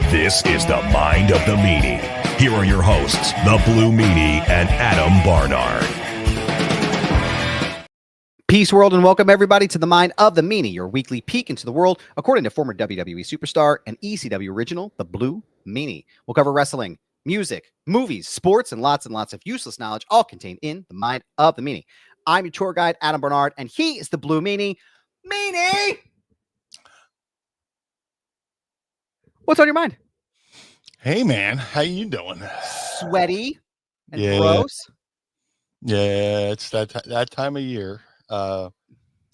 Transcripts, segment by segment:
This is the Mind of the Meanie. Here are your hosts, the Blue Meanie and Adam Barnard. Peace, world, and welcome everybody to the Mind of the Meanie, your weekly peek into the world, according to former WWE superstar and ECW original, the Blue Meanie. We'll cover wrestling, music, movies, sports, and lots of useless knowledge, all contained in the Mind of the Meanie. I'm your tour guide, Adam Barnard, and he is the Blue Meanie. Meanie! What's on your mind? Hey, man. How you doing? Sweaty and gross? Yeah, it's that time of year.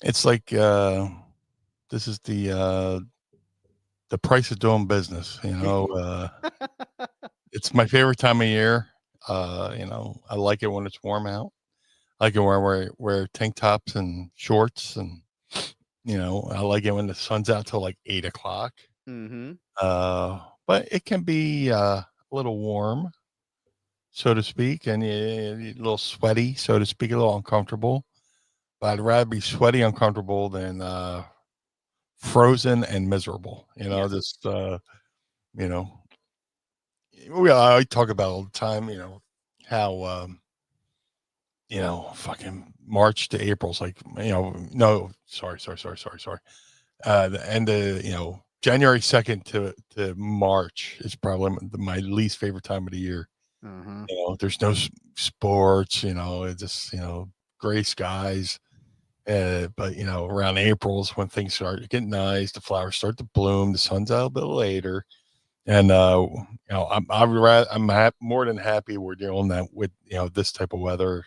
It's like this is the price of doing business, you know. It's my favorite time of year. You know, I like it when it's warm out. I like it when I wear tank tops and shorts, and you know, I like it when the sun's out till like 8 o'clock. Mm-hmm. But it can be a little warm, so to speak, and a little sweaty, so to speak, a little uncomfortable. But I'd rather be sweaty, uncomfortable than frozen and miserable. You know, just you know, I talk about all the time. You know how you know, fucking March to April's like, you know, no, sorry. The end of, you know, January 2nd to March is probably my least favorite time of the year. Mm-hmm. You know, there's no sports, you know, it's just, you know, gray skies. But, you know, around April's when things start getting nice, the flowers start to bloom, the sun's out a bit later. And, you know, I'm more than happy we're doing that with, you know, this type of weather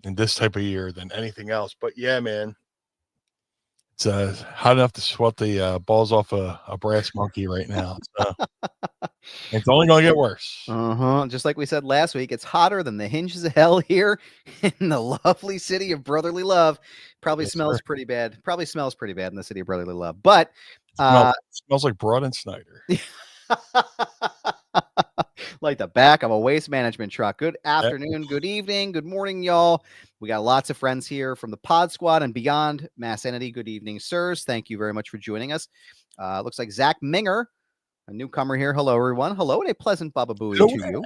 and this type of year than anything else. But yeah, man. It's hot enough to sweat the balls off a brass monkey right now. So it's only going to get worse. Just like we said last week, it's hotter than the hinges of hell here in the lovely city of brotherly love. Probably smells pretty bad. Probably smells pretty bad in the city of brotherly love. But smells like Broad and Snyder. Like the back of a waste management truck. Good afternoon, good evening, good morning, y'all. We got lots of friends here from the Pod Squad and beyond. Mass Entity, good evening, sirs. Thank you very much for joining us. Looks like Zach Minger, a newcomer here. Hello, everyone. Hello, and a pleasant Baba Booey to you.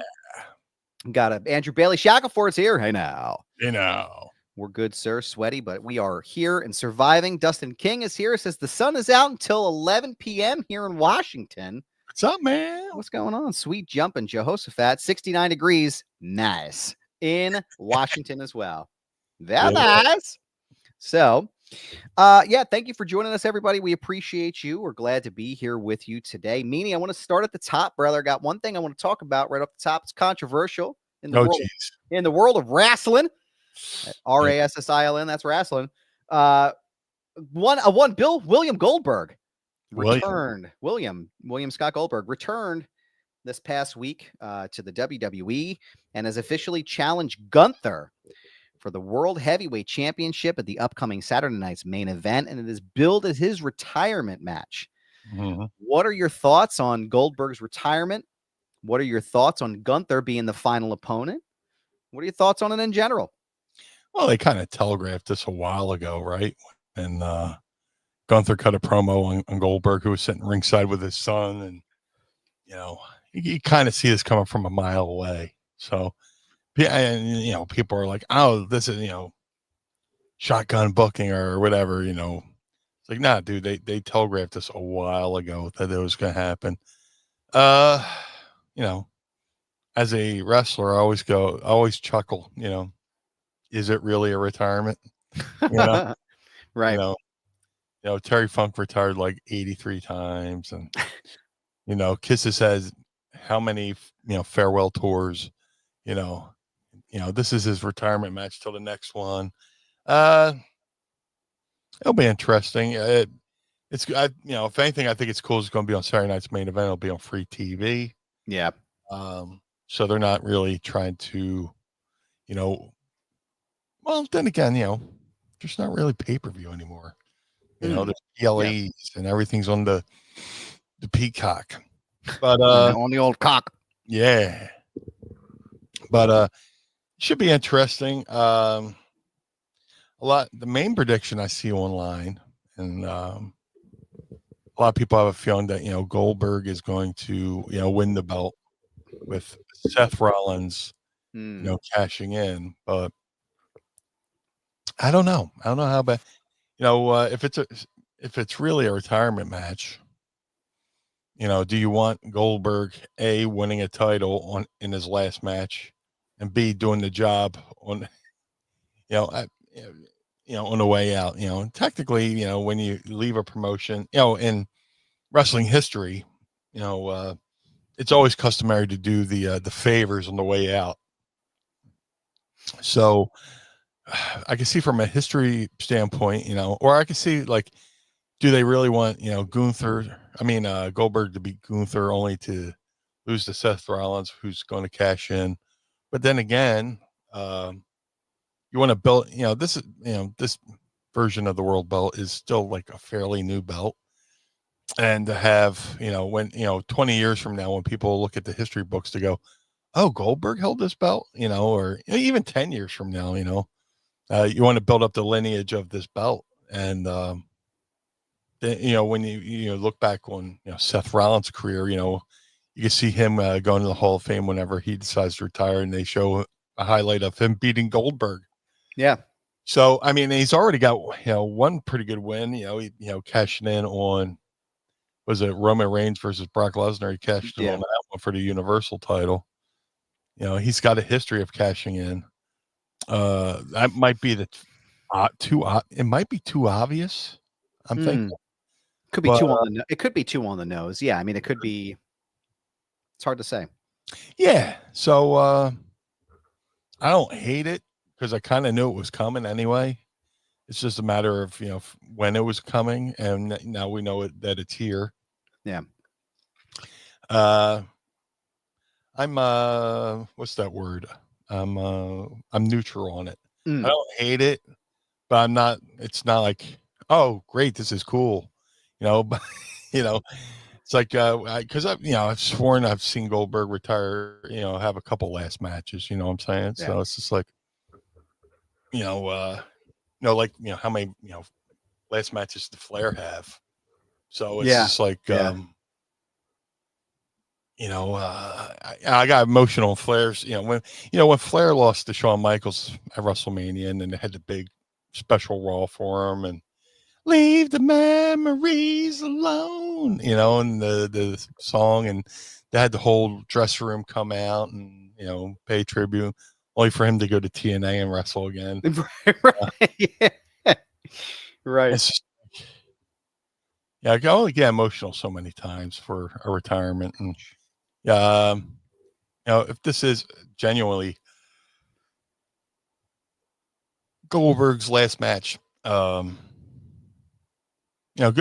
Got Andrew Bailey Shackelford's here. Hey, now. You know. We're good, sir. Sweaty, but we are here and surviving. Dustin King is here. Says the sun is out until 11 p.m. here in Washington. What's up, man? What's going on? Sweet jumping, Jehoshaphat. 69 degrees. Nice. In Washington as well. Very nice. So, yeah, thank you for joining us, everybody. We appreciate you. We're glad to be here with you today. Meanie, I want to start at the top, brother. I got one thing I want to talk about right off the top. It's controversial in the world of wrestling. RASSILN, that's wrestling. William Goldberg returned. William Scott Goldberg returned this past week to the WWE and has officially challenged Gunther for the World Heavyweight Championship at the upcoming Saturday night's main event, and it is billed as his retirement match. Mm-hmm. What are your thoughts on Goldberg's retirement? What are your thoughts on Gunther being the final opponent? What are your thoughts on it in general? Well, they kind of telegraphed this a while ago, right? And Gunther cut a promo on Goldberg, who was sitting ringside with his son, and you know, you kind of see this coming from a mile away. So, and you know, people are like, "Oh, this is, you know, shotgun booking or whatever." You know, it's like, nah, dude, they telegraphed this a while ago that it was going to happen. You know, as a wrestler, I always chuckle. You know, is it really a retirement? You know, right? You know, Terry Funk retired like 83 times, and you know, Kisses has how many, you know, farewell tours. You know, this is his retirement match till the next one. It'll be interesting. You know, if anything, I think it's cool. It's going to be on Saturday night's main event. It'll be on free TV. Yeah. So they're not really trying to, you know. Well, then again, you know, there's not really pay-per-view anymore. You know, there's PLEs and everything's on the Peacock. But on the old cock. Yeah. But should be interesting. The main prediction I see online, and a lot of people have a feeling that, Goldberg is going to, win the belt with Seth Rollins, cashing in. But I don't know. I don't know how bad, if it's really a retirement match, do you want Goldberg A, winning a title in his last match, and B, doing the job on, on the way out? Technically, when you leave a promotion, in wrestling history, it's always customary to do the favors on the way out. So I can see from a history standpoint, or I can see, like, do they really want, Goldberg to beat Gunther only to lose to Seth Rollins, who's going to cash in? But then again, you want to build, this version of the world belt is still like a fairly new belt. And to have, when, 20 years from now, when people look at the history books to go, oh, Goldberg held this belt, or even 10 years from now, you want to build up the lineage of this belt. And, when you look back on, Seth Rollins' career, you can see him going to the Hall of Fame whenever he decides to retire, and they show a highlight of him beating Goldberg. Yeah. So, he's already got, one pretty good win, cashing in on, was it Roman Reigns versus Brock Lesnar? He cashed in on that one for the Universal title. He's got a history of cashing in. That might be it might be too obvious, I'm thinking. Could be too on the it could be too on the nose. Yeah, it could be. It's hard to say. Yeah. So I don't hate it, because I kind of knew it was coming anyway. It's just a matter of, when it was coming, and now we know that it's here. Yeah. I'm what's that word? I'm neutral on it. I don't hate it, but I'm not. It's not like, oh, great, this is cool, But it's like, because I've sworn I've seen Goldberg retire, have a couple last matches. You know what I'm saying? Yeah. So it's just like, how many last matches did Flair have? So it's just like, I got emotional on Flair's, when Flair lost to Shawn Michaels at WrestleMania, and then they had the big special Raw for him, and leave the memories alone, and the song, and they had the whole dressing room come out and, pay tribute, only for him to go to TNA and wrestle again. Right. Right. I can only get emotional so many times for a retirement. And if this is genuinely Goldberg's last match, good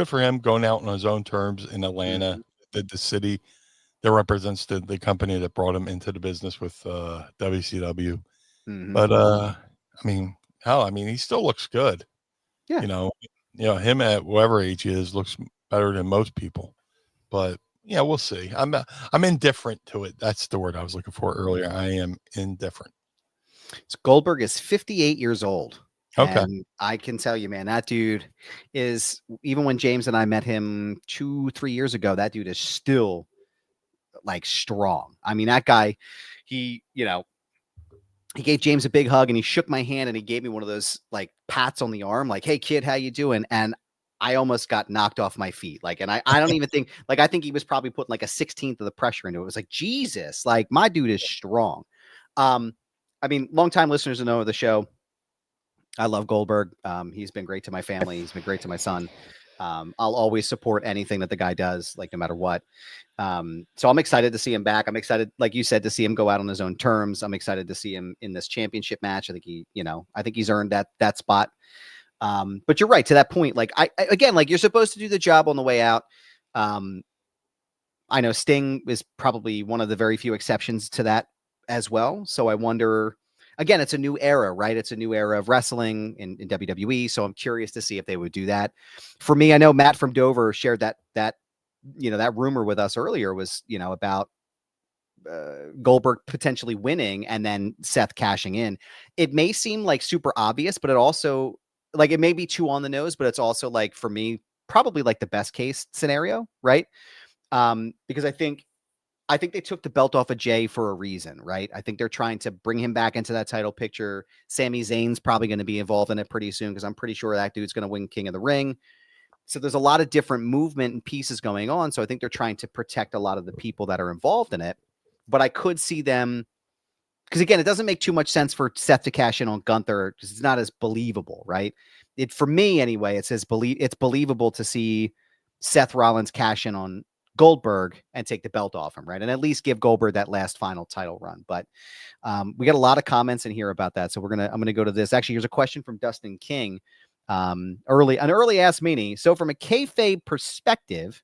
for him going out on his own terms in Atlanta, the city that represents the company that brought him into the business with WCW. But he still looks good. Yeah. Him at whatever age he is looks better than most people. But we'll see. I'm indifferent to it. That's the word I was looking for earlier. I am indifferent. So Goldberg is 58 years old. Okay. And I can tell you, man, that dude is, even when James and I met him 2-3 years ago, that dude is still like strong. That guy, he gave James a big hug, and he shook my hand, and he gave me one of those like pats on the arm, like, hey kid, how you doing? And I almost got knocked off my feet. Like, and I don't even think, like, I think he was probably putting like a 16th of the pressure into it. It was like, Jesus, like, my dude is strong. Longtime listeners know of the show, I love Goldberg. He's been great to my family. He's been great to my son. I'll always support anything that the guy does, like, no matter what. So I'm excited to see him back. I'm excited, like you said, to see him go out on his own terms. I'm excited to see him in this championship match. I think he's earned that spot. But you're right, to that point. Like, again, like, you're supposed to do the job on the way out. I know Sting is probably one of the very few exceptions to that as well. So I wonder, again, it's a new era, right? It's a new era of wrestling in WWE. So I'm curious to see if they would do that. For me, I know Matt from Dover shared that rumor with us earlier, was, about Goldberg potentially winning and then Seth cashing in. It may seem like super obvious, but it also, like, it may be too on the nose, but it's also, like, for me, probably like the best case scenario, right? Because I think they took the belt off of Jay for a reason, right? I think they're trying to bring him back into that title picture. Sami Zayn's probably going to be involved in it pretty soon because I'm pretty sure that dude's going to win King of the Ring. So there's a lot of different movement and pieces going on. So I think they're trying to protect a lot of the people that are involved in it. But I could see them, because again, it doesn't make too much sense for Seth to cash in on Gunther because it's not as believable, right? For me anyway, it's believable to see Seth Rollins cash in on Goldberg and take the belt off him, right? And at least give Goldberg that last final title run. But we got a lot of comments in here about that. So I'm gonna go to this. Actually, here's a question from Dustin King. An early Ask Meanie. So from a kayfabe perspective,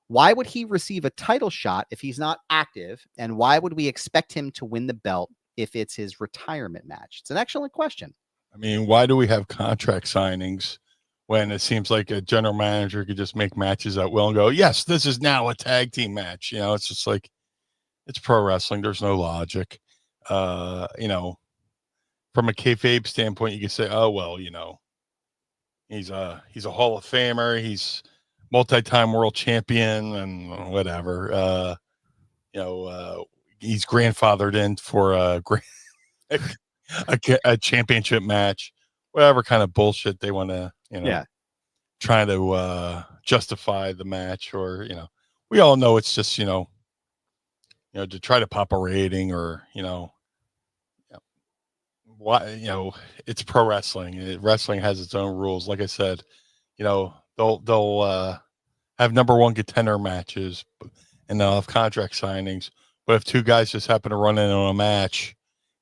why would he receive a title shot if he's not active? And why would we expect him to win the belt if it's his retirement match? It's an excellent question. I mean, why do we have contract signings when it seems like a general manager could just make matches at will and go, yes, this is now a tag team match? You know, it's just like, it's pro wrestling. There's no logic. You know, from a kayfabe standpoint, you can say, oh, well, you know, he's a Hall of Famer. He's multi-time world champion and whatever. You know, he's grandfathered in for a championship match, whatever kind of bullshit they want to, you know, try to justify the match, or, you know, we all know it's just, you know, to try to pop a rating, or, why, it's pro wrestling. Wrestling has its own rules. Like I said, they'll have number one contender matches and they'll have contract signings. But if two guys just happen to run in on a match,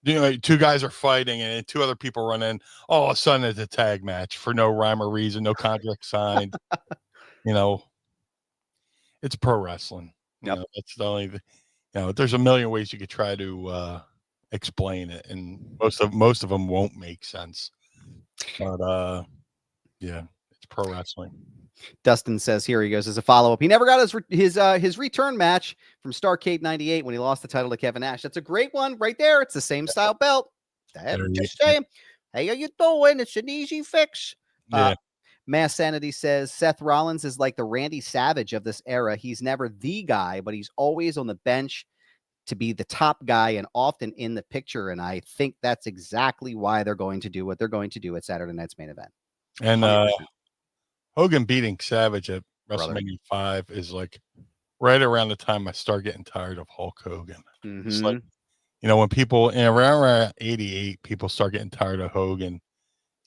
two guys are fighting and two other people run in, all of a sudden it's a tag match for no rhyme or reason, no contract signed. It's pro wrestling. That's the only, there's a million ways you could try to explain it, and most of them won't make sense. But yeah, it's pro wrestling. Dustin says here, he goes, as a follow-up, he never got his return match from Starrcade 98 when he lost the title to Kevin Nash. That's a great one right there. It's the same style belt. Just saying. Hey, how you doing? It's an easy fix. Yeah. Mass Sanity says Seth Rollins is like the Randy Savage of this era. He's never the guy, but he's always on the bench to be the top guy and often in the picture. And I think that's exactly why they're going to do what they're going to do at Saturday night's main event. And 100%. Hogan beating Savage at WrestleMania 5 is like right around the time I start getting tired of Hulk Hogan. Mm-hmm. It's like, when people around 88, people start getting tired of Hogan,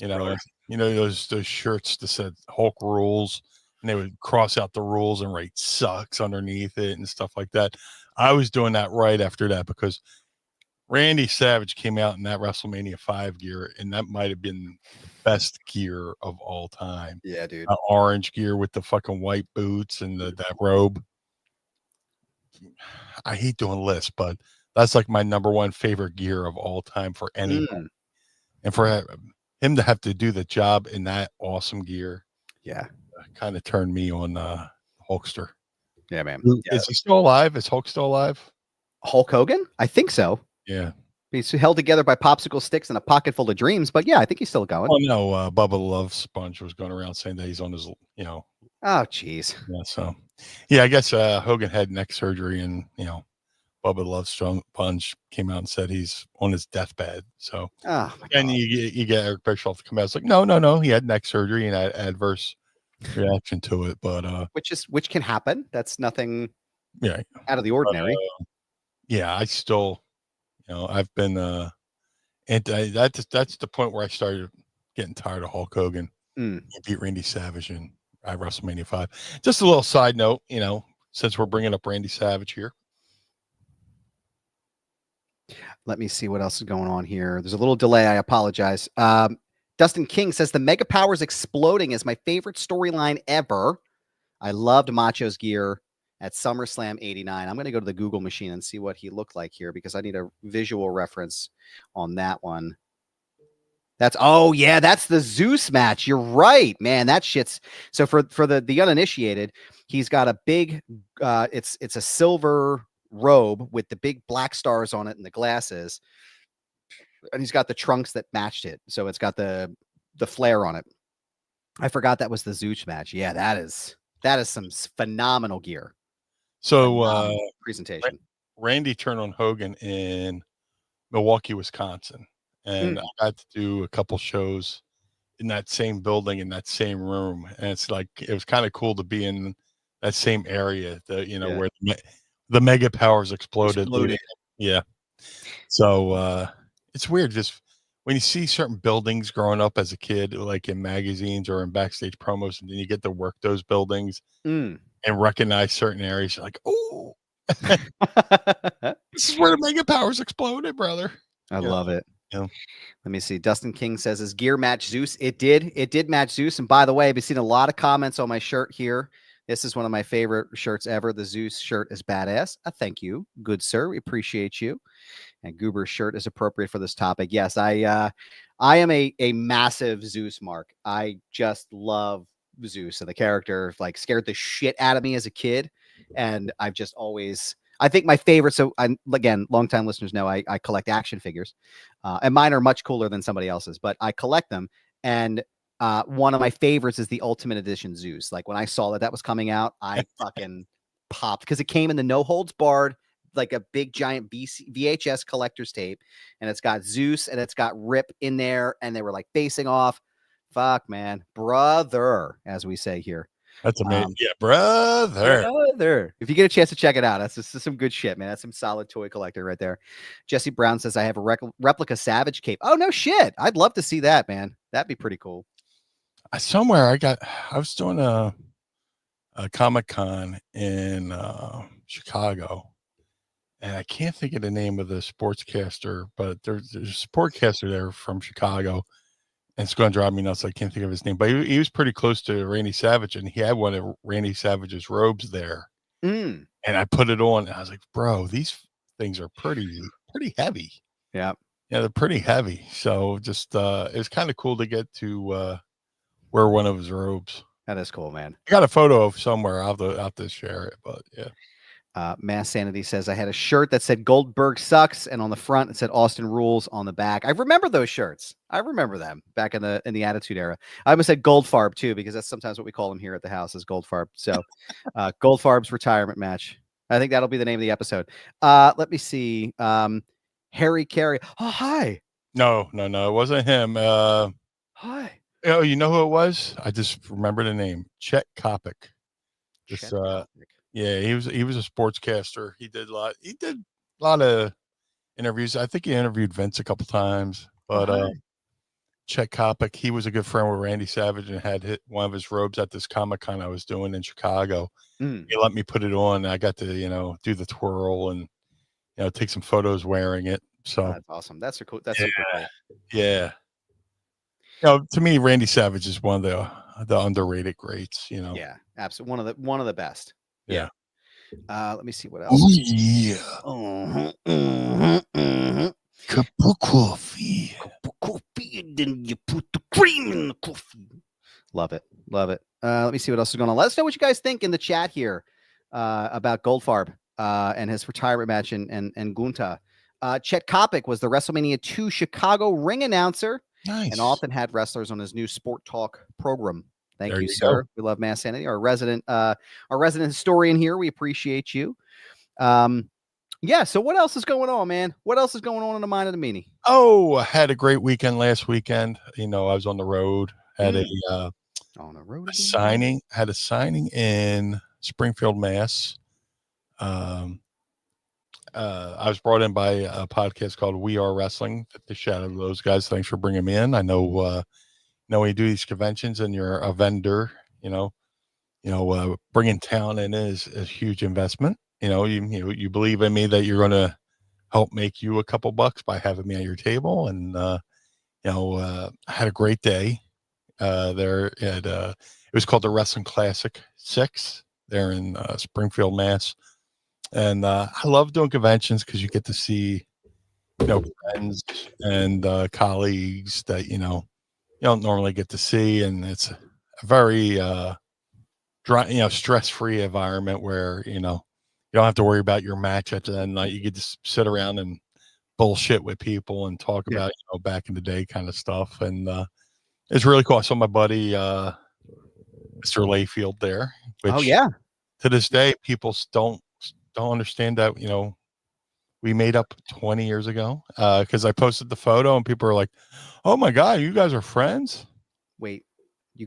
those shirts that said Hulk rules, and they would cross out the rules and write sucks underneath it and stuff like that. I was doing that right after that because Randy Savage came out in that WrestleMania 5 gear, and that might have been the best gear of all time. Yeah, dude. Orange gear with the fucking white boots and that robe. I hate doing lists, but that's like my number one favorite gear of all time for anyone. And for him to have to do the job in that awesome gear, kind of turned me on Hulkster. Yeah, man. Is he still alive? Is Hulk still alive? Hulk Hogan? I think so. Yeah. He's held together by popsicle sticks and a pocket full of dreams, but yeah, I think he's still going. Oh no, Bubba the Love Sponge was going around saying that he's on his, Oh, jeez. Yeah, so yeah, I guess Hogan had neck surgery, and Bubba the Love Sponge came out and said he's on his deathbed. So, and you get Eric Bischoff to come out. It's like, no, he had neck surgery and had adverse reaction to it, but which can happen. That's nothing, out of the ordinary. I still, I've been and that's the point where I started getting tired of Hulk Hogan. He beat Randy Savage at WrestleMania 5. Just a little side note, since we're bringing up Randy Savage here. Let me see what else is going on here. There's a little delay. I apologize. Dustin King says the Mega Powers exploding is my favorite storyline ever. I loved Macho's gear at SummerSlam 89. I'm going to go to the Google machine and see what he looked like here because I need a visual reference on that one. That's the Zeus match. You're right, man. That shit's so for the uninitiated, he's got a big it's a silver robe with the big black stars on it and the glasses. And he's got the trunks that matched it. So it's got the flare on it. I forgot that was the Zeus match. Yeah, that is some phenomenal gear. So presentation. Randy turned on Hogan in Milwaukee, Wisconsin, and I got to do a couple shows in that same building, in that same room, and it's like it was kind of cool to be in that same area, where the mega powers exploded. Yeah. So it's weird just when you see certain buildings growing up as a kid, like in magazines or in backstage promos, and then you get to work those buildings and recognize certain areas. You're like, oh, this is where the mega powers exploded, brother. I love it. Yeah. Let me see. Dustin King says, "His gear match Zeus?" It did match Zeus. And by the way, I've seen a lot of comments on my shirt here. This is one of my favorite shirts ever. The Zeus shirt is badass. Thank you, good sir. We appreciate you. And Goober's shirt is appropriate for this topic. Yes, I am a massive Zeus mark. I just love Zeus, and the character like scared the shit out of me as a kid. And I've just always, I think my favorite. So again, longtime listeners know I collect action figures, and mine are much cooler than somebody else's, but I collect them. And one of my favorites is the Ultimate Edition Zeus. Like when I saw that was coming out, I fucking popped because it came in the no holds barred, like a big giant VHS collector's tape, and it's got Zeus and it's got Rip in there, and they were like facing off. Fuck, man, brother, as we say here. That's amazing. Yeah, brother. If you get a chance to check it out, that's some good shit, man. That's some solid toy collector right there. Jesse Brown says, I have a replica Savage cape. Oh, no shit. I'd love to see that, man. That'd be pretty cool. Somewhere I was doing a Comic-Con in Chicago, and I can't think of the name of the sportscaster, but there's a sportcaster there from Chicago. And it's going to drive me nuts. I can't think of his name, but he was pretty close to Randy Savage, and he had one of Randy Savage's robes there. And I put it on, and I was like, bro, these things are pretty heavy. Yeah, they're pretty heavy. So just it was kind of cool to get to wear one of his robes. That is cool, man. I got a photo of somewhere. I'll have to share it, but yeah. Mass Sanity says, I had a shirt that said Goldberg sucks, and on the front it said Austin rules on the back. I remember those shirts. I remember them back in the Attitude Era. I almost said Goldfarb too, because that's sometimes what we call him here at the house is Goldfarb. So Goldfarb's retirement match. I think that'll be the name of the episode. Let me see. Harry Carey. Oh, hi. No, it wasn't him. Hi. Oh, you know who it was? I just remember the name. Chet Kopic. Yeah, he was a sportscaster. He did a lot of interviews. I think he interviewed Vince a couple times. But Chet Kopic, he was a good friend with Randy Savage and had hit one of his robes at this Comic-Con I was doing in Chicago. He let me put it on. And I got to, do the twirl and take some photos wearing it. So that's awesome. That's super cool. Yeah. To me, Randy Savage is one of the underrated greats. Yeah, absolutely. One of the best. Yeah. Let me see what else. Oh, yeah. Cup of coffee. And then you put the cream in the coffee. Love it. Let me see what else is going on. Let us know what you guys think in the chat here about Goldfarb and his retirement match and Gunther. Chet Kopic was the WrestleMania 2 Chicago ring announcer. Nice. And often had wrestlers on his new Sport Talk program. Thank you, Go. sir. We love Mass Sanity, our resident historian here. We appreciate you. Yeah. So what else is going on, man? What else is going on in the mind of the Meanie? Oh, I had a great weekend last weekend. I was on the road. Had on the road signing. Had a signing in Springfield, Mass. I was brought in by a podcast called We Are Wrestling. The shout out to those guys. Thanks for bringing me in. I know, when you do these conventions and you're a vendor, bringing talent in is a huge investment. You believe in me that you're going to help make you a couple bucks by having me at your table. And, I had a great day there at, it was called the Wrestling Classic 6 there in Springfield, Mass. And I love doing conventions because you get to see, friends and colleagues that, you don't normally get to see. And it's a very, dry, stress-free environment where, you don't have to worry about your match at the end of the night. You get to sit around and bullshit with people and talk about, back in the day kind of stuff. And it's really cool. I saw my buddy Mr. Layfield there, which Oh yeah. to this day people don't understand that, we made up 20 years ago, because I posted the photo and people are like, oh my God, you guys are friends? Wait, you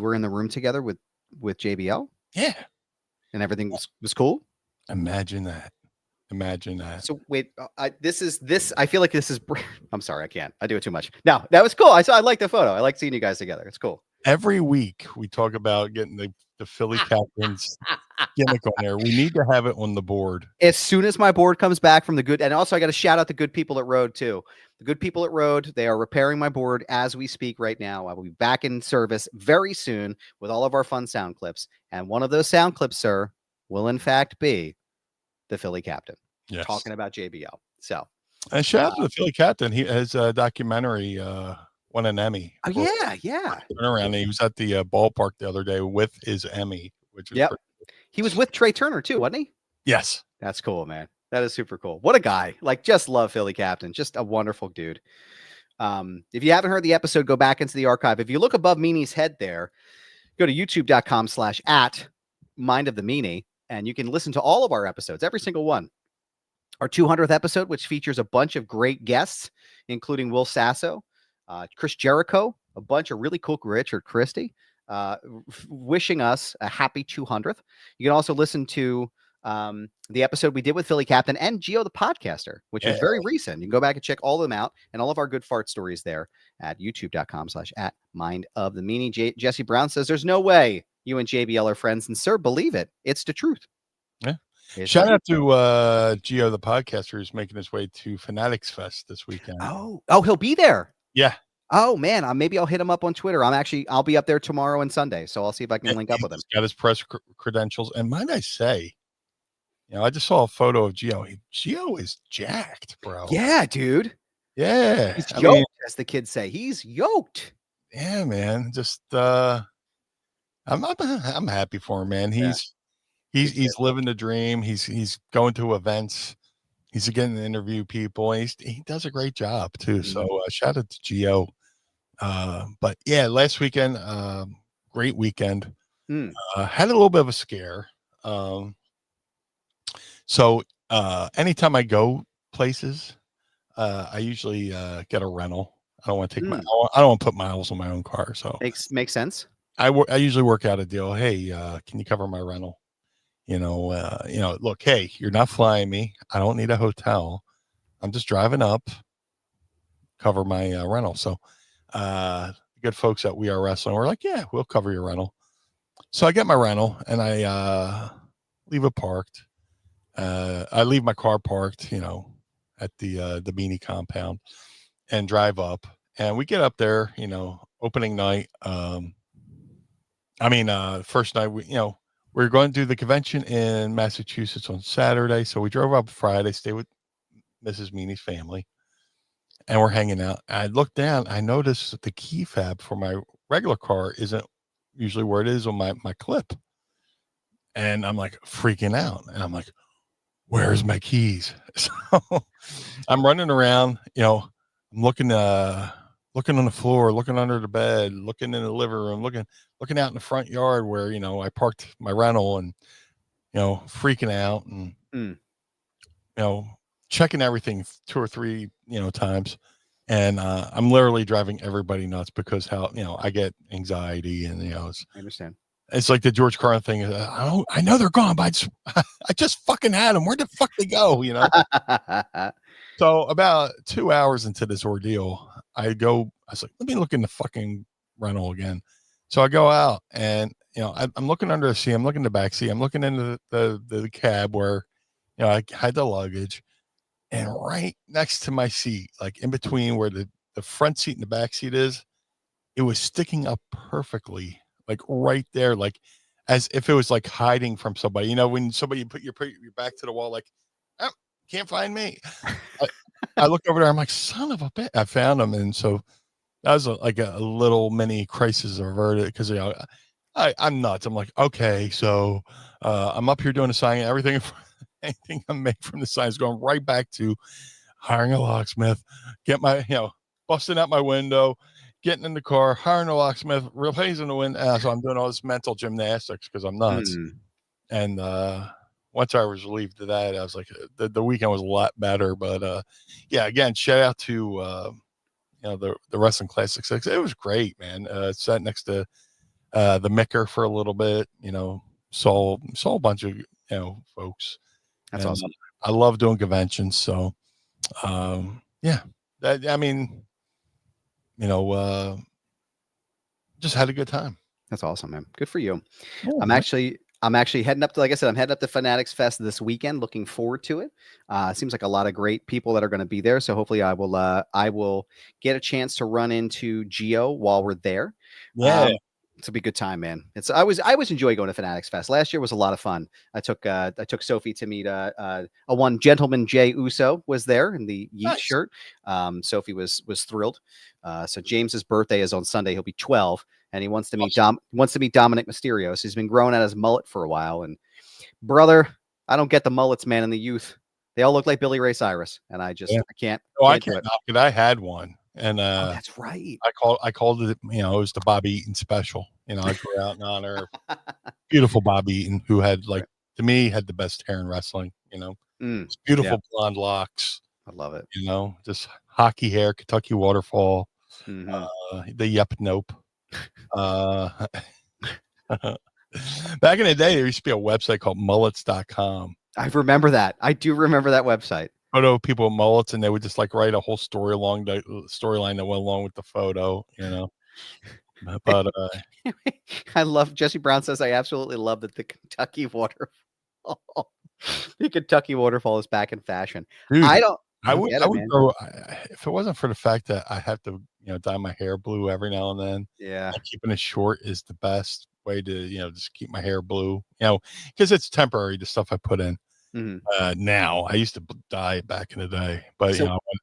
were in the room together with JBL? Yeah. And everything was cool? Imagine that. So wait, I feel like this is, I'm sorry, I can't. I do it too much. No, that was cool. I like the photo. I like seeing you guys together. It's cool. Every week we talk about getting the Philly Captains gimmick on there. We need to have it on the board. As soon as my board comes back from the good, and also I got to shout out the good people at Rode too. The good people at Rode, they are repairing my board as we speak right now. I will be back in service very soon with all of our fun sound clips. And one of those sound clips, sir, will in fact be the Philly Captain. Yes. Talking about JBL. So, and shout out to the Philly Captain. He has a documentary, won an Emmy. Oh yeah. Turnaround. He was at the ballpark the other day with his Emmy, which was cool. He was with Trey Turner too, wasn't he? Yes. That's cool, man. That is super cool. What a guy. Like, just love Philly Captain. Just a wonderful dude. If you haven't heard the episode, go back into the archive. If you look above Meanie's head there, go to youtube.com/@MindOfTheMeanie, and you can listen to all of our episodes, every single one. Our 200th episode, which features a bunch of great guests, including Will Sasso, Chris Jericho, a bunch of really cool, Richard Christie, wishing us a happy 200th. You can also listen to the episode we did with Philly Captain and Gio the Podcaster, which was very recent. You can go back and check all of them out and all of our good fart stories there at youtube.com/@MindOfTheMeanie. Jesse Brown says there's no way you and JBL are friends, and sir, believe it. It's the truth. Yeah. Shout out to Gio the Podcaster, who's making his way to Fanatics Fest this weekend. Oh, he'll be there. Yeah. Oh man, maybe I'll hit him up on Twitter. I'll be up there tomorrow and Sunday, so I'll see if I can link up with him. He's got his press credentials, and might I say, I just saw a photo of Gio. Gio is jacked, bro. Yeah, dude. Yeah, he's yoked, as the kids say. He's yoked. Yeah, man. Just I'm happy for him, man. He's living the dream. He's going to events. He's getting to interview people. And he does a great job too. Mm-hmm. So shout out to Gio. But yeah, last weekend, great weekend. Had a little bit of a scare. So anytime I go places, I usually get a rental. I don't want to take I don't want to put miles on my own car. So makes sense. I usually work out a deal. Hey, can you cover my rental? Look, hey, you're not flying me. I don't need a hotel. I'm just driving up, cover my rental. So good folks at We Are Wrestling were like, yeah, we'll cover your rental. So I get my rental and I leave it parked. I leave my car parked, at the Meanie compound and drive up. And we get up there, opening night. First night, we're going to do the convention in Massachusetts on Saturday. So we drove up Friday, stayed with Mrs. Meanie's family, and we're hanging out. I looked down, I noticed that the key fob for my regular car isn't usually where it is on my clip. And I'm like freaking out. And I'm like, where's my keys? So I'm running around, I'm looking on the floor, looking under the bed, looking in the living room, looking out in the front yard where, I parked my rental and, freaking out and, checking everything 2 or 3, times. And I'm literally driving everybody nuts because how, I get anxiety and, I understand. It's like the George Carlin thing. I know they're gone, but I just fucking had them. Where the fuck they go? So about 2 hours into this ordeal, I was like, let me look in the fucking rental again. So I go out and, I'm looking under the seat. I'm looking in the back seat. I'm looking into the cab where, I had the luggage, and right next to my seat, like in between where the front seat and the back seat is, it was sticking up perfectly, like right there, like as if it was like hiding from somebody, when somebody put your back to the wall, like, oh, can't find me. I looked over there. I'm like, son of a bitch. I found him. And so that was like a little mini crisis averted because, I'm nuts. I'm like, okay, so I'm up here doing a sign. Anything I make from the sign is going right back to hiring a locksmith, get my, busting out my window, getting in the car, hiring a locksmith, replacing the window. So I'm doing all this mental gymnastics because I'm nuts. And once I was relieved of that, I was like, the weekend was a lot better. But yeah, again, shout out to the Wrestling Classic 6. It was great, man. Sat next to the Micker for a little bit. Saw a bunch of folks. That's awesome. I love doing conventions. So yeah, I mean, just had a good time. That's awesome, man. Good for you. Yeah, I'm actually heading up to, like I said, I'm heading up to Fanatics Fest this weekend. Looking forward to it. Seems like a lot of great people that are going to be there. So hopefully I will get a chance to run into Geo while we're there. Yeah. It's a be a good time, man. I always enjoy going to Fanatics Fest. Last year was a lot of fun. I took Sophie to meet a one gentleman. Jay Uso was there in the Yeet shirt. Sophie was thrilled. So James's birthday is on Sunday. He'll be 12, and he wants to meet Dominic Mysterio. So he's been growing out his mullet for a while. And brother, I don't get the mullets, man. In the youth, they all look like Billy Ray Cyrus, and I can't. Oh, I can't knock it. I had one. And that's right. I called it, it was the Bobby Eaton special. I grew out in honor of beautiful Bobby Eaton, who had to me had the best hair in wrestling. Beautiful blonde locks. I love it. Just hockey hair, Kentucky waterfall, Mm-hmm. the yep nope. Back in the day, there used to be a website called mullets.com. I remember that. I do remember that website. Photo of people with mullets, and they would just write a whole storyline that went along with the photo, But I love Jesse Brown says I absolutely love that the Kentucky waterfall. The Kentucky waterfall is back in fashion. Dude, I would go if it wasn't for the fact that I have to dye my hair blue every now and then. Yeah, and keeping it short is the best way to just keep my hair blue. Because it's temporary, the stuff I put in. Mm-hmm. Now I used to dye it back in the day, but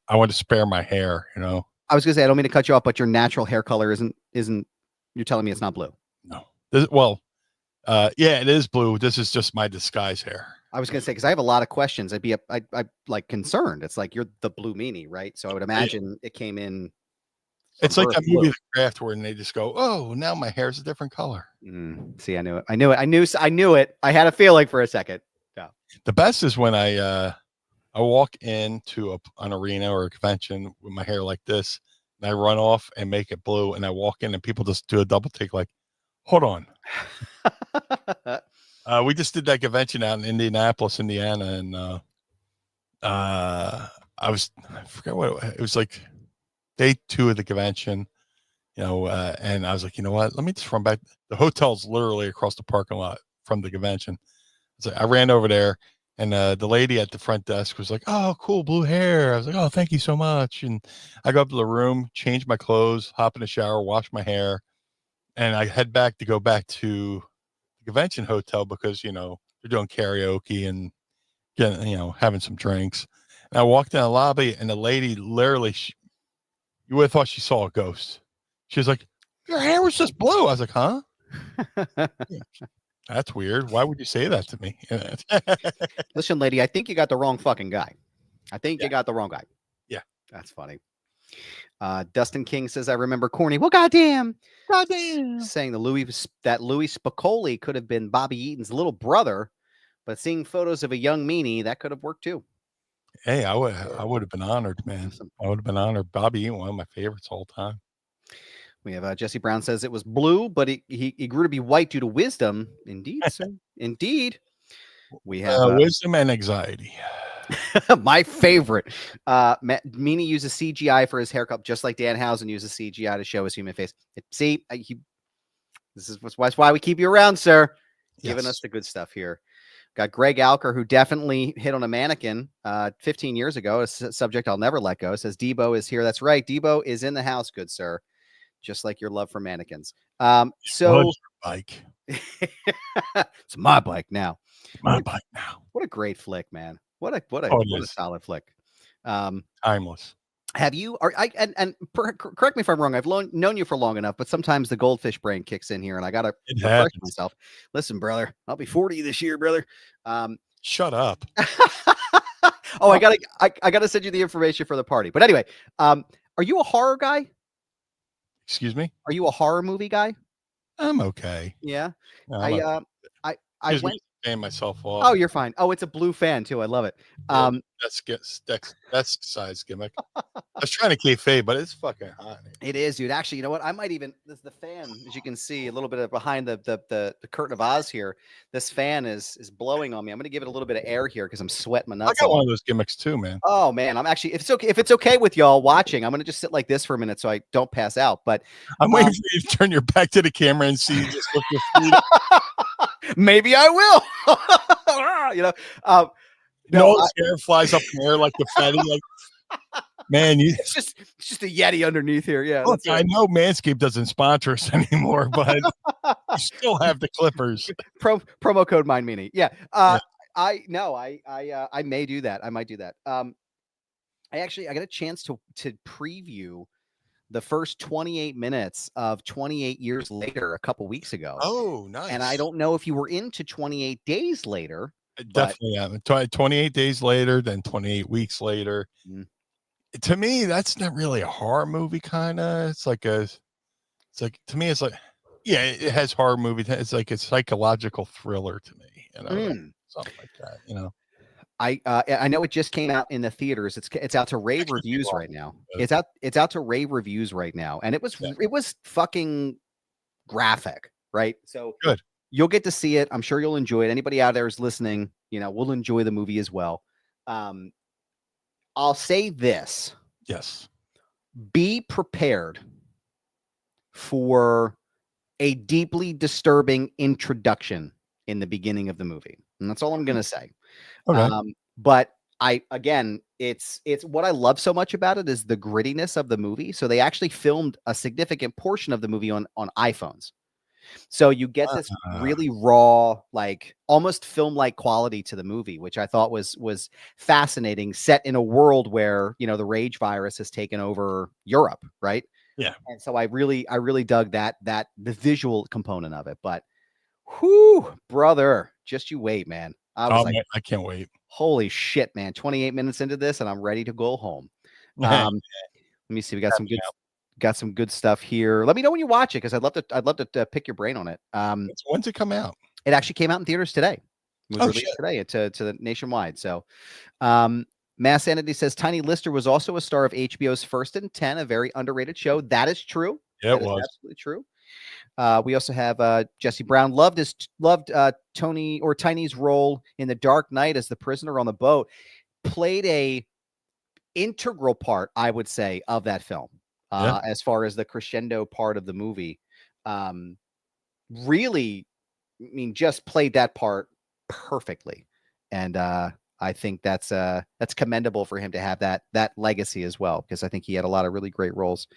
I want to spare my hair. I was gonna say I don't mean to cut you off, but your natural hair color isn't. You're telling me it's not blue? No. Yeah, it is blue. This is just my disguise hair. I was gonna say because I have a lot of questions. I'd like concerned. It's like you're the Blue Meanie, right? So I would imagine it came in. It's like that movie, The Craft, where they just go, "Oh, now my hair's a different color." See, I knew it. I knew it. I had a feeling for a second. Yeah. The best is when I walk into an arena or a convention with my hair like this, and I run off and make it blue, and I walk in, and people just do a double take, like, "Hold on." We just did that convention out in Indianapolis, Indiana, and I forgot what it was like. Day 2 of the convention, and I was like, you know what? Let me just run back. The hotel's literally across the parking lot from the convention. So I ran over there, and the lady at the front desk was like, "Oh, cool, blue hair." I was like, "Oh, thank you so much." And I go up to the room, change my clothes, hop in the shower, wash my hair, and I head back to the convention hotel because they're doing karaoke and getting having some drinks. And I walked in the lobby, and the lady literally. You would have thought she saw a ghost. She was like, "Your hair was just blue." I was like, "Huh?" That's weird. Why would you say that to me? Listen, lady, I think you got the wrong fucking guy. You got the wrong guy. Yeah. That's funny. Dustin King says, I remember corny. Well, goddamn. Saying that Louis Spicoli could have been Bobby Eaton's little brother, but seeing photos of a young Meanie, that could have worked too. Hey, I would have been honored, man. Awesome. I would have been honored. Bobby Eaton, one of my favorites all time. We have Jesse Brown says it was blue, but he grew to be white due to wisdom. Indeed, sir. Indeed. We have wisdom and anxiety. My favorite. Meanie uses CGI for his haircut, just like Danhausen uses CGI to show his human face. This is why we keep you around, sir. Yes. Giving us the good stuff here. Got Greg Alker, who definitely hit on a mannequin 15 years ago, a subject I'll never let go. Says Debo is here. That's right. Debo is in the house, good sir. Just like your love for mannequins. So bike. It's my bike now. My bike now. What a great flick, man. What a solid flick. Timeless. Have you? Correct me if I'm wrong. I've known you for long enough, but sometimes the goldfish brain kicks in here, and I gotta refresh myself. Listen, brother, I'll be 40 this year, brother. Shut up. I gotta send you the information for the party. But anyway, are you a horror guy? Excuse me? Are you a horror movie guy? I'm okay. Yeah. No, I'm I okay. I Excuse me, went. fan myself off. Oh, you're fine. Oh, it's a blue fan too. I love it. Yeah, that's size gimmick. I was trying to kayfabe, but it's fucking hot. It is, dude. Actually, you know what? I might even this the fan, as you can see, a little bit of behind the curtain of Oz here. This fan is blowing on me. I'm gonna give it a little bit of air here because I'm sweating my I nuts got off. one of those gimmicks too, man. Oh man, I'm actually if it's okay with y'all watching, I'm gonna just sit like this for a minute so I don't pass out. But I'm waiting for you to turn your back to the camera and see you just lift your feet up. maybe I will. You know, no, No, his hair flies up in the air like confetti. Like, man, it's just a Yeti underneath here. Yeah, look, that's I know Manscaped doesn't sponsor us anymore, but you still have the clippers. Promo code Mind Meanie. Yeah. Yeah. I may do that. I might do that. I got a chance to preview the first 28 minutes of 28 Years Later a couple weeks ago. Oh, nice. And I don't know if you were into 28 Days Later. Definitely am. 28 days later, then 28 weeks later. Mm. To me, that's not really a horror movie, kind of. It's like to me, it's like, yeah, it has horror movie. It's like a psychological thriller to me, you know, something like that, you know. I know it just came out in the theaters. It's out to rave reviews right now. It's out to rave reviews right now, and it was fucking graphic, right? So good. You'll get to see it. I'm sure you'll enjoy it. Anybody out there is listening, will enjoy the movie as well. I'll say this. Yes. Be prepared for a deeply disturbing introduction in the beginning of the movie. And that's all I'm going to say. Okay. But it's what I love so much about it is the grittiness of the movie. So they actually filmed a significant portion of the movie on iPhones. So you get this really raw, like almost film-like quality to the movie, which I thought was fascinating, set in a world where, the rage virus has taken over Europe, right? Yeah. And so I really dug the visual component of it. But whoo, brother, just you wait, man. I was man, I can't wait. Holy shit, man. 28 minutes into this and I'm ready to go home. Let me see. We got some good stuff here. Let me know when you watch it because I'd love to pick your brain on it. When's it come out? It actually came out in theaters today. It was released today to the nationwide. So Mass Entity says Tiny Lister was also a star of HBO's First and 10, a very underrated show. That is true. Yeah, it was absolutely true. We also have Jesse Brown loved Tony or Tiny's role in The Dark Knight as the prisoner on the boat. Played a integral part, I would say, of that film. As far as the crescendo part of the movie, really, just played that part perfectly. And I think that's commendable for him to have that legacy as well, because I think he had a lot of really great roles.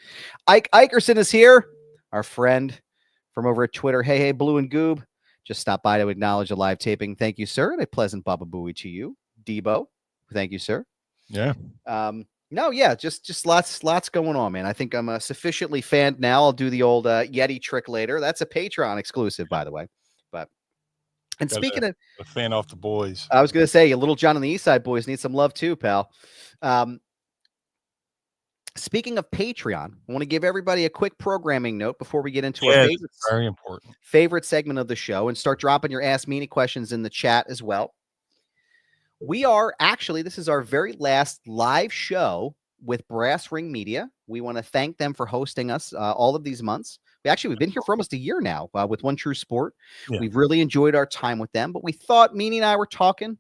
Ike Ikerson is here, our friend from over at Twitter. Hey, Blue and Goob. Just stopped by to acknowledge a live taping. Thank you, sir. And a pleasant Baba Booey to you. Debo, thank you, sir. Yeah. No, yeah, just lots going on, man. I think I'm sufficiently fanned now. I'll do the old Yeti trick later. That's a Patreon exclusive, by the way. And speaking of a fan off the boys, I was going to say, Little John and the East Side Boys need some love too, pal. Speaking of Patreon, I want to give everybody a quick programming note before we get into our very important favorite segment of the show and start dropping your Ask Meanie questions in the chat as well. We are this is our very last live show with Brass Ring Media. We want to thank them for hosting us all of these months. We've been here for almost a year now with One True Sport. Yeah. We've really enjoyed our time with them, but we thought, Meanie and I were talking.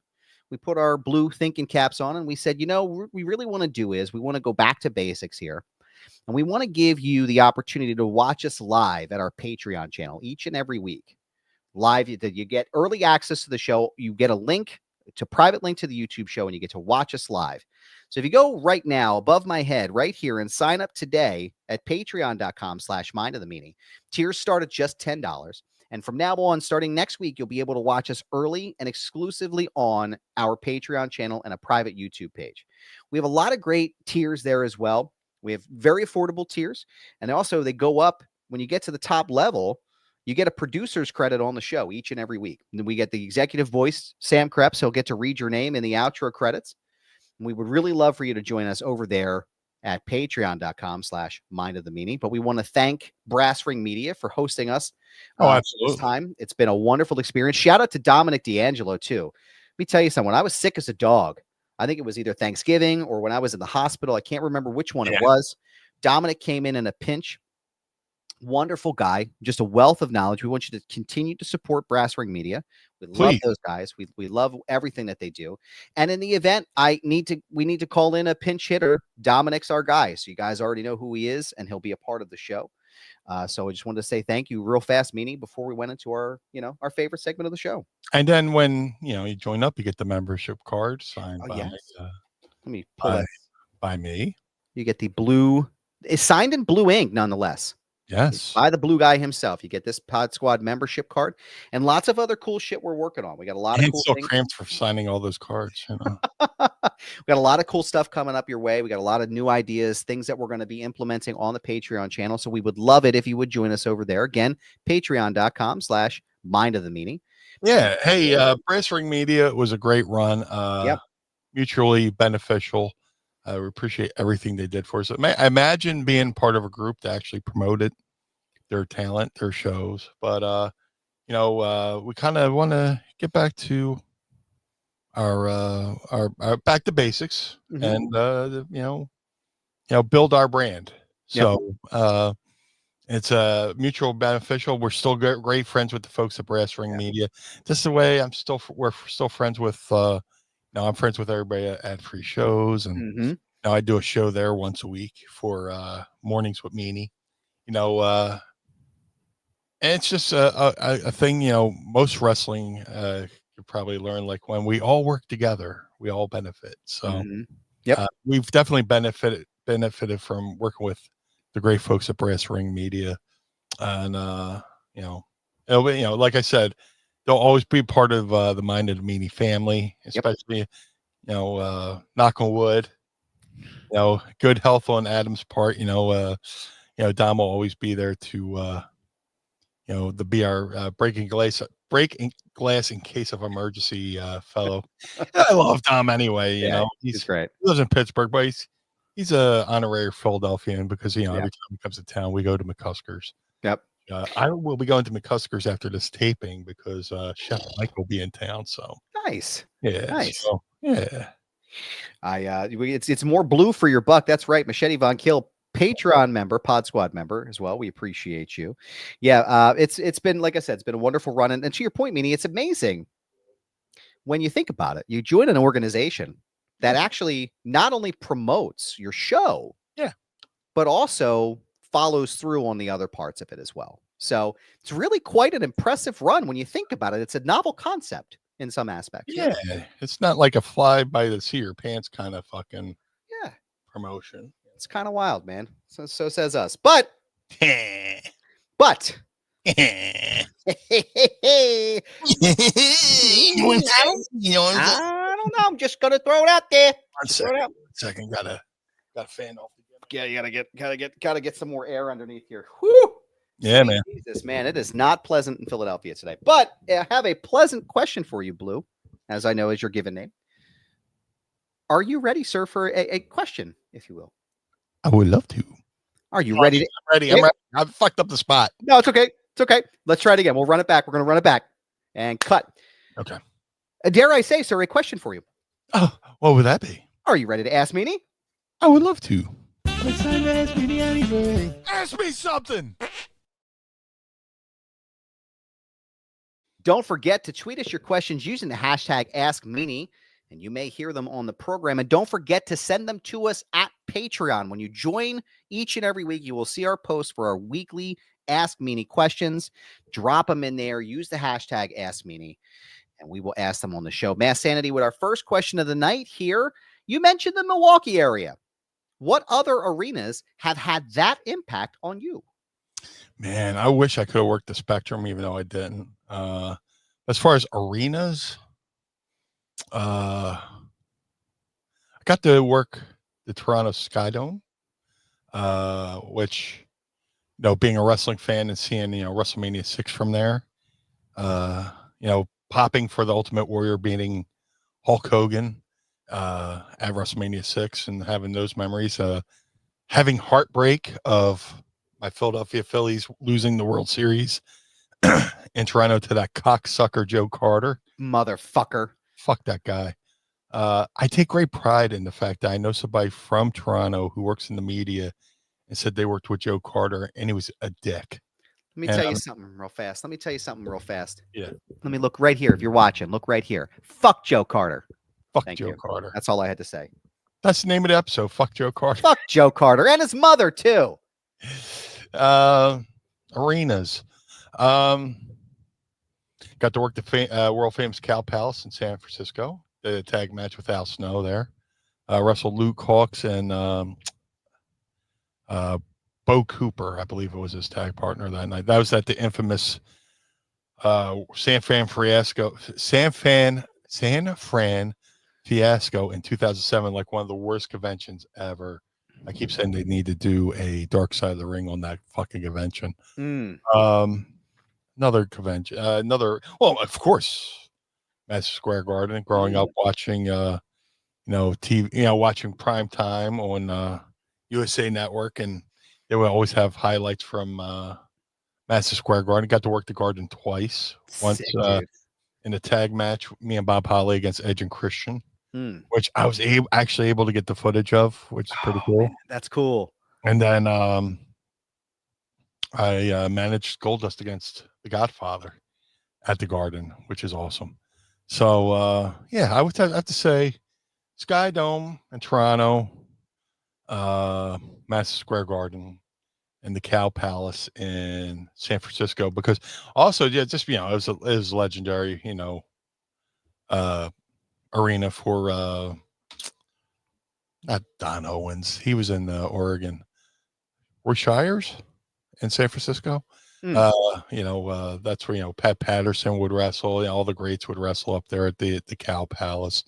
We put our blue thinking caps on and we said, what we really want to do is we want to go back to basics here. And we want to give you the opportunity to watch us live at our Patreon channel each and every week. Live, you get early access to the show. You get a private link to the YouTube show and you get to watch us live. So if you go right now above my head right here and sign up today at patreon.com/Mind of the Meanie, tiers start at just $10. And from now on, starting next week, you'll be able to watch us early and exclusively on our Patreon channel and a private YouTube page. We have a lot of great tiers there as well. We have very affordable tiers. And also they go up when you get to the top level. You get a producer's credit on the show each and every week. And then we get the executive voice, Sam Krebs. He'll get to read your name in the outro credits. And we would really love for you to join us over there at patreon.com/Mind of the Meanie. But we want to thank Brass Ring Media for hosting us. Absolutely. This time. It's been a wonderful experience. Shout out to Dominic D'Angelo, too. Let me tell you something. When I was sick as a dog, I think it was either Thanksgiving or when I was in the hospital. I can't remember which one it was. Dominic came in a pinch. Wonderful guy, just a wealth of knowledge. We want you to continue to support Brass Ring Media. We love those guys. We love everything that they do. And in the event we need to call in a pinch hitter. Dominic's our guy. So you guys already know who he is, and he'll be a part of the show. So I just wanted to say thank you real fast, Meanie, before we went into our favorite segment of the show. And then when you join up, you get the membership card signed Let me pull that by me. You get the blue. It's signed in blue ink, nonetheless. Yes. By the blue guy himself. You get this Pod Squad membership card and lots of other cool shit we're working on. We got a lot of cool things. Cramped for signing all those cards. We got a lot of cool stuff coming up your way. We got a lot of new ideas, things that we're going to be implementing on the Patreon channel. So we would love it if you would join us over there. Again, patreon.com/Mind of the Meanie. Yeah. Hey, Brass Ring Media was a great run. Mutually beneficial. We appreciate everything they did for us. I imagine being part of a group that actually promoted their talent, their shows. But we kind of want to get back to our back to basics and build our brand. So it's mutual beneficial. We're still great friends with the folks at Brass Ring Media. Just the way we're still friends with. Now I'm friends with everybody at Free Shows, and now I do a show there once a week for Mornings with Meanie. And it's just a thing. Most wrestling you probably learn, like when we all work together, we all benefit. So we've definitely benefited from working with the great folks at Brass Ring Media, and like I said, they'll always be part of the Mind of the Meanie family, especially, knock on wood, good health on Adam's part. Dom will always be there to, be our breaking glass in case of emergency fellow. I love Dom anyway. He's great. He lives in Pittsburgh, but he's a honorary Philadelphian because every time he comes to town, we go to McCusker's. Yep. I will be going to McCusker's after this taping because Chef Mike will be in town. So nice. Yeah. Nice. So, yeah. It's more blue for your buck. That's right. Machete Von Kill, Patreon member, Pod Squad member as well. We appreciate you. Yeah. It's been, like I said, it's been a wonderful run. And to your point, Meanie, it's amazing when you think about it. You join an organization that actually not only promotes your show, but also follows through on the other parts of it as well. So it's really quite an impressive run when you think about it. It's a novel concept in some aspects. Yeah. It's not like a fly by the seat of your pants kind of fucking promotion. It's kind of wild, man. So says us. But I don't know. I'm just gonna throw it out there. One second. Gotta fan off. Yeah, you gotta get some more air underneath here. Whew. Yeah, man. Jesus, man, it is not pleasant in Philadelphia today. But I have a pleasant question for you, Blue, as I know is your given name. Are you ready, sir, for a question, if you will? I would love to. Are you ready? I'm ready. I'm ready. I fucked up the spot. No, it's okay. It's okay. Let's try it again. We'll run it back. We're going to run it back and cut. Okay. Dare I say, sir, a question for you? Oh, what would that be? Are you ready to ask Meanie? I would love to. It's time to ask Meanie anything. Ask me something. Don't forget to tweet us your questions using the hashtag AskMeanie, and you may hear them on the program. And don't forget to send them to us at Patreon. When you join each and every week, you will see our post for our weekly Ask Meanie questions. Drop them in there. Use the hashtag AskMeanie, and we will ask them on the show. Mass Sanity with our first question of the night here. You mentioned the Milwaukee area. What other arenas have had that impact on you? Man, I wish I could have worked the Spectrum, even though I didn't. As far as arenas, I got to work the Toronto Skydome, which, being a wrestling fan and seeing, WrestleMania 6 from there, popping for the Ultimate Warrior beating Hulk Hogan at WrestleMania 6 and having those memories. having heartbreak of my Philadelphia Phillies losing the World Series in Toronto to that cocksucker Joe Carter. Motherfucker. Fuck that guy. I take great pride in the fact that I know somebody from Toronto who works in the media and said they worked with Joe Carter and he was a dick. Let me tell you something real fast. Yeah. Let me look right here. If you're watching, look right here. Fuck Joe Carter. Fuck Thank Joe you. Carter. That's all I had to say. That's the name of the episode. Fuck Joe Carter. Fuck Joe Carter and his mother too. Arenas. Got to work the world famous Cow Palace in San Francisco. Did a tag match with Al Snow there. Wrestled Luke Hawks and Bo Cooper, I believe it was his tag partner that night. That was at the infamous San Fran fiasco in 2007, like one of the worst conventions ever. I keep saying they need to do a Dark Side of the Ring on that fucking convention. Another convention, well, of course, Madison Square Garden. Growing up watching, TV, watching prime time on USA Network, and they would always have highlights from Madison Square Garden. Got to work the Garden twice. Once in a tag match, me and Bob Holly against Edge and Christian, which I was actually able to get the footage of, which is pretty cool. Man, that's cool. And then I managed Goldust against the Godfather at the Garden, which is awesome. So I would have to say Sky Dome in Toronto, Madison Square Garden, and the Cow Palace in San Francisco, because also it was legendary, arena for not Don Owens. He was in Oregon. Roy Shires in San Francisco. That's where Pat Patterson would wrestle. All the greats would wrestle up there at the Cow Palace.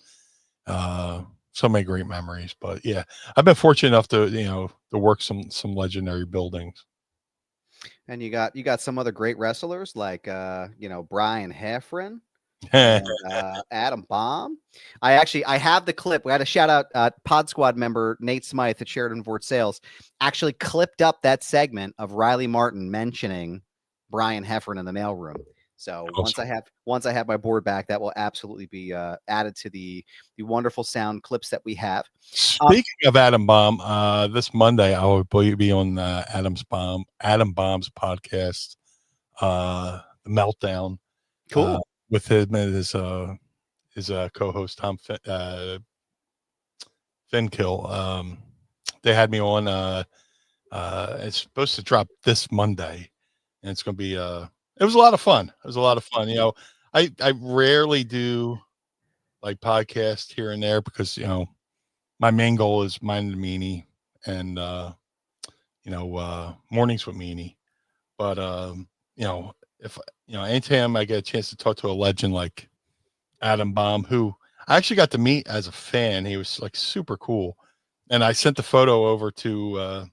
So many great memories. But yeah, I've been fortunate enough to work some legendary buildings. And you got some other great wrestlers like Brian Heffron and Adam Bomb. I have the clip. We had a shout out Pod Squad member Nate Smythe at Sheridan Ford Sales actually clipped up that segment of Riley Martin mentioning Brian Heffron in the mailroom. So awesome. once I have my board back, that will absolutely be added to the wonderful sound clips that we have. Speaking of Adam Bomb, this Monday I will be on Adam Bomb's podcast, The Meltdown. Cool. With him and his co-host Tom Finkill. They had me on. It's supposed to drop this Monday, and it's going to be it was a lot of fun. I rarely do like podcasts here and there because my main goal is Mind the Meanie and Mornings with Meanie. But if anytime I get a chance to talk to a legend like Adam Bomb, who I actually got to meet as a fan, he was like super cool. And I sent the photo over to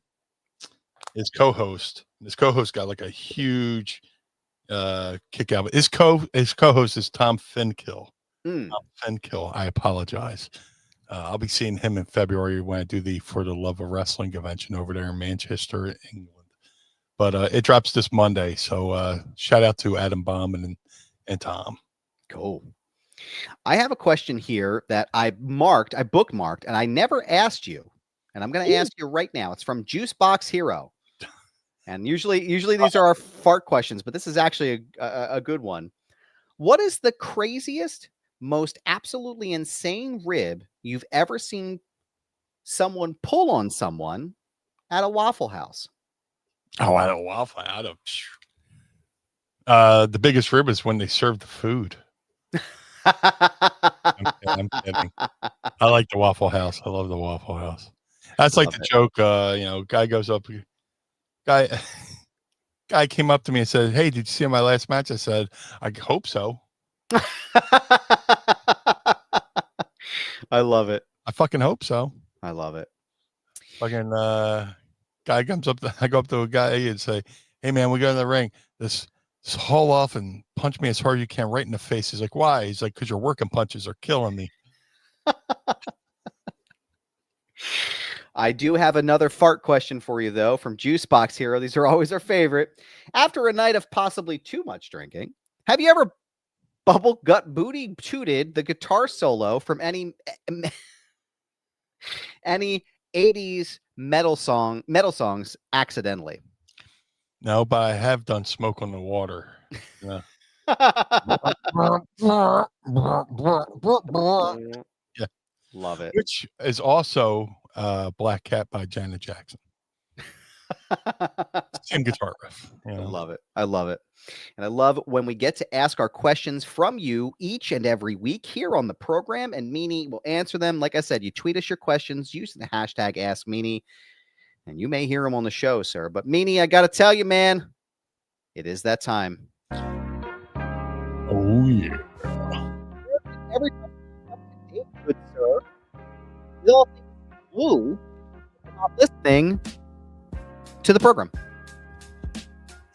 his co-host. His co-host got like a huge kick out. His co-host is Tom Finkill. Tom Finkill. I apologize. I'll be seeing him in February when I do the For the Love of Wrestling convention over there in Manchester, England. But it drops this Monday, so shout out to Adam Bomb and Tom. Cool. I have a question here that I bookmarked, and I never asked you, and I'm going to ask you right now. It's from Juicebox Hero, and usually these are our fart questions, but this is actually a good one. What is the craziest, most absolutely insane rib you've ever seen someone pull on someone at a Waffle House? Oh, at a Waffle House. The biggest rib is when they serve the food. I'm kidding. I like the Waffle House. I love the Waffle House. That's like the joke. Guy goes up. Guy came up to me and said, "Hey, did you see my last match?" I said, "I hope so." I love it. I fucking hope so. I love it. Fucking guy comes up. I go up to a guy and say, "Hey man, we go in the ring. Just haul off and punch me as hard as you can right in the face." He's like, "Why?" He's like, "Because your working punches are killing me." I do have another fart question for you, though, from Juicebox Hero. These are always our favorite. After a night of possibly too much drinking, have you ever bubble gut booty tooted the guitar solo from any 80s metal songs accidentally? No, but I have done Smoke on the Water. Yeah. Yeah. Love it. Which is also Black Cat by Janet Jackson. Same guitar riff. You know? I love it. I love it. And I love when we get to ask our questions from you each and every week here on the program, and Meanie will answer them. Like I said, you tweet us your questions using the hashtag AskMeanie, and you may hear them on the show, sir. But Meanie, I got to tell you, man, it is that time. Oh, yeah. Every good sir, we all think blue not listening to the program.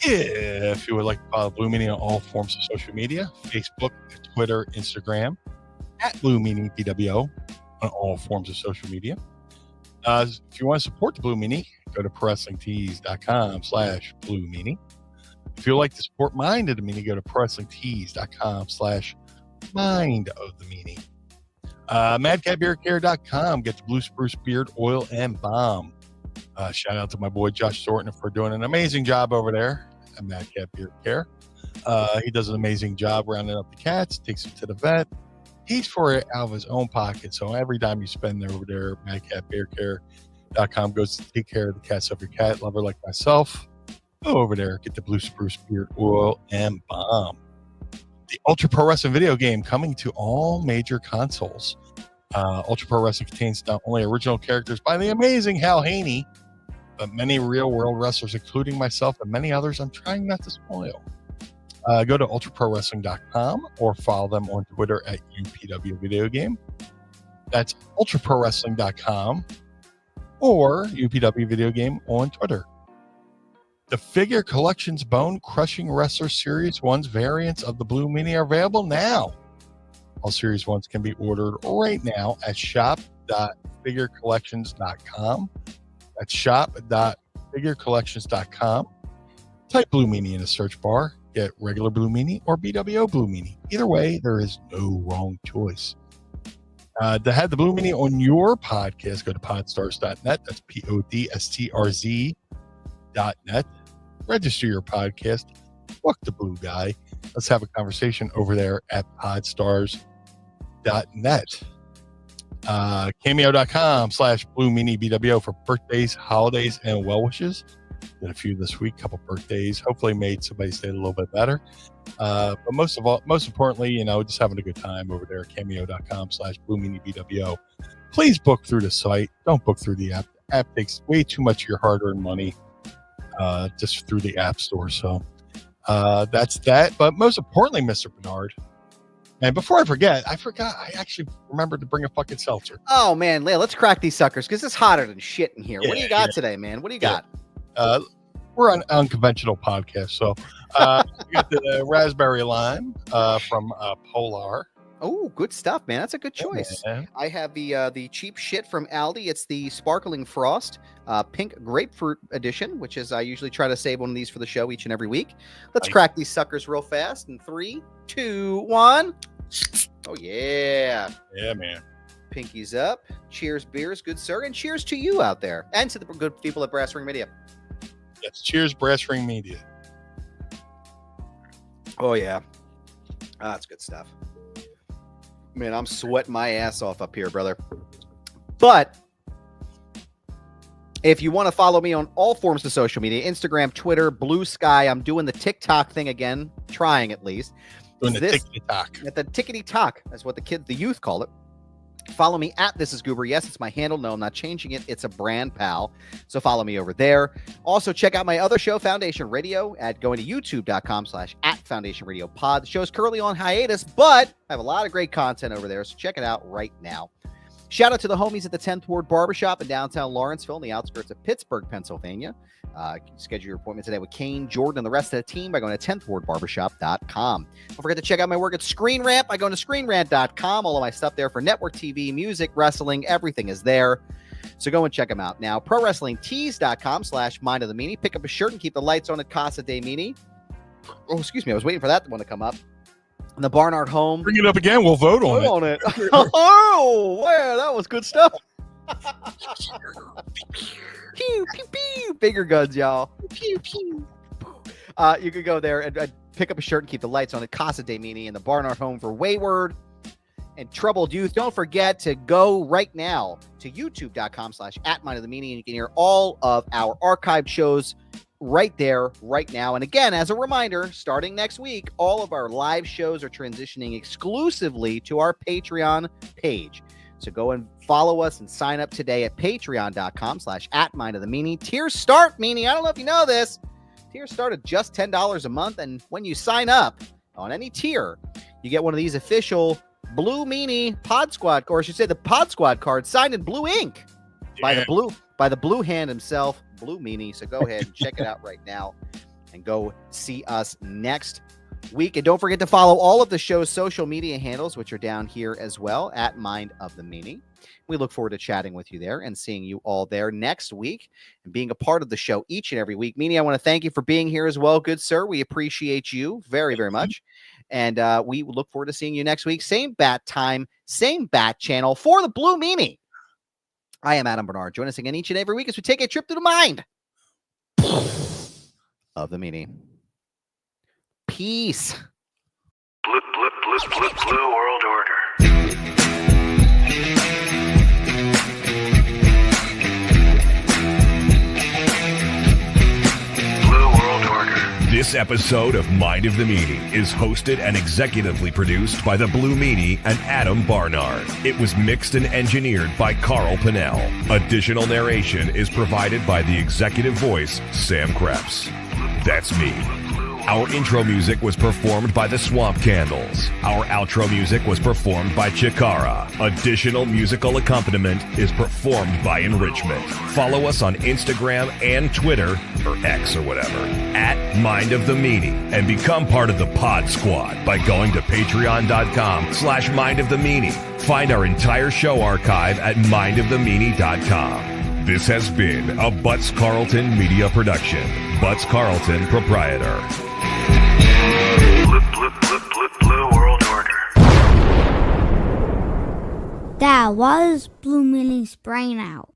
If you would like to follow Blue Meanie on all forms of social media, Facebook, Twitter, Instagram, at Blue Meanie BWO on all forms of social media. If you want to support the Blue Meanie, go to ProWrestlingTees.com/Blue Meanie. If you'd like to support Mind of the Meanie, go to ProWrestlingTees.com/Mind of the Meanie. MadCatBeardCare.com. Get the Blue Spruce Beard Oil and Balm. Shout out to my boy Josh Thornton for doing an amazing job over there at Mad Cat Beard Care. He does an amazing job rounding up the cats, takes them to the vet. He's for it out of his own pocket. So every time you spend over there, MadCatBeardCare.com goes to take care of the cats of your cat lover like myself. Go over there, get the Blue Spruce Beard Oil and Balm. The Ultra Pro Wrestling video game coming to all major consoles. Ultra Pro Wrestling contains not only original characters by the amazing Hal Haney, but many real-world wrestlers, including myself and many others I'm trying not to spoil. Go to ultraprowrestling.com or follow them on Twitter at UPW Video Game. That's ultraprowrestling.com or UPW Video Game on Twitter. The Figure Collections Bone Crushing Wrestler Series 1's variants of the Blue Meanie are available now. All Series 1s can be ordered right now at shop.figurecollections.com. That's shop.figurecollections.com. Type Blue Meanie in the search bar. Get regular Blue Meanie or BWO Blue Meanie. Either way, there is no wrong choice. To have the Blue Meanie on your podcast, go to podstars.net. That's podstrz.net. Register your podcast. Fuck the blue guy. Let's have a conversation over there at podstars.net. Cameo.com/Blue Meanie BWO for birthdays, holidays, and well wishes. Did a few this week, couple birthdays. Hopefully made somebody's day a little bit better. But most importantly, just having a good time over there at Cameo.com/Blue Meanie BWO. Please book through the site. Don't book through the app. The app takes way too much of your hard-earned money just through the app store. So that's that. But most importantly, Mr. Bernard, and before I forgot, I actually remembered to bring a fucking seltzer. Oh, man, let's crack these suckers because it's hotter than shit in here. What do you got today, man? What do you got? We're an unconventional podcast, so we got the raspberry lime from Polar. Oh, good stuff, man. That's a good choice. Yeah, I have the cheap shit from Aldi. It's the Sparkling Frost Pink Grapefruit Edition, which is I usually try to save one of these for the show each and every week. Let's crack these suckers real fast in 3, 2, 1. Oh, yeah. Yeah, man. Pinkies up. Cheers, beers, good sir. And cheers to you out there and to the good people at Brass Ring Media. Yes, cheers, Brass Ring Media. Oh, yeah. That's good stuff. Man, I'm sweating my ass off up here, brother. But if you want to follow me on all forms of social media, Instagram, Twitter, Blue Sky, I'm doing the TikTok thing again, trying at least. Doing the tickety-tock. At the tickety-tock. That's what the youth call it. Follow me at This Is Goober. Yes, it's my handle. No, I'm not changing it. It's a brand, pal. So follow me over there. Also, check out my other show, Foundation Radio, at going to youtube.com/@Foundation Radio Pod. The show's currently on hiatus, but I have a lot of great content over there, so check it out right now. Shout out to the homies at the 10th Ward Barbershop in downtown Lawrenceville, in the outskirts of Pittsburgh, Pennsylvania. Schedule your appointment today with Kane, Jordan, and the rest of the team by going to 10thwardbarbershop.com. Don't forget to check out my work at Screen Rant by going to screenrant.com. All of my stuff there for network TV, music, wrestling, everything is there. So go and check them out. Now, ProWrestlingTees.com/Mind of the Meanie. Pick up a shirt and keep the lights on at Casa de Meanie. Oh, excuse me. I was waiting for that one to come up. And the Barnard home. Bring it up again. We'll vote on it. Oh, wow, that was good stuff. Pew, pew, pew. Bigger guns, y'all. Pew, pew. You could go there and pick up a shirt and keep the lights on at Casa de Meanie and the Barnard home for wayward and troubled youth. Don't forget to go right now to youtube.com/@MindOfTheMeanie, and you can hear all of our archived shows right there, right now. And again, as a reminder, starting next week, all of our live shows are transitioning exclusively to our Patreon page. So go and follow us and sign up today at patreon.com/@MindOfTheMeanie. Tiers start, Meanie. I don't know if you know this. Tiers start at just $10 a month. And when you sign up on any tier, you get one of these official Blue Meanie Pod Squad, or I should say the Pod Squad card signed in blue ink by the blue hand himself, Blue Meanie. So go ahead and check it out right now and go see us next week. And don't forget to follow all of the show's social media handles, which are down here as well at Mind of the Meanie. We look forward to chatting with you there and seeing you all there next week and being a part of the show each and every week. Meanie, I want to thank you for being here as well, good sir. We appreciate you very, very much. And we look forward to seeing you next week. Same bat time, same bat channel for the Blue Meanie. I am Adam Bernard. Join us again each and every week as we take a trip to the mind of the Meanie. Peace. Blue World Order. This episode of Mind of the Meanie is hosted and executively produced by the Blue Meanie and Adam Barnard. It was mixed and engineered by Carl Pinnell. Additional narration is provided by the executive voice, Sam Krebs. That's me. Our intro music was performed by the Swamp Candles. Our outro music was performed by Chikara. Additional musical accompaniment is performed by Enrichment. Follow us on Instagram and Twitter, or X or whatever, at Mind of the Meanie, and become part of the Pod Squad by going to patreon.com/Mind of the Meanie. Find our entire show archive at mindofthemeanie.com. This has been a Butts Carlton media production. Butts Carlton, proprietor. Blue World Order. That was Blue Meanie's brain out.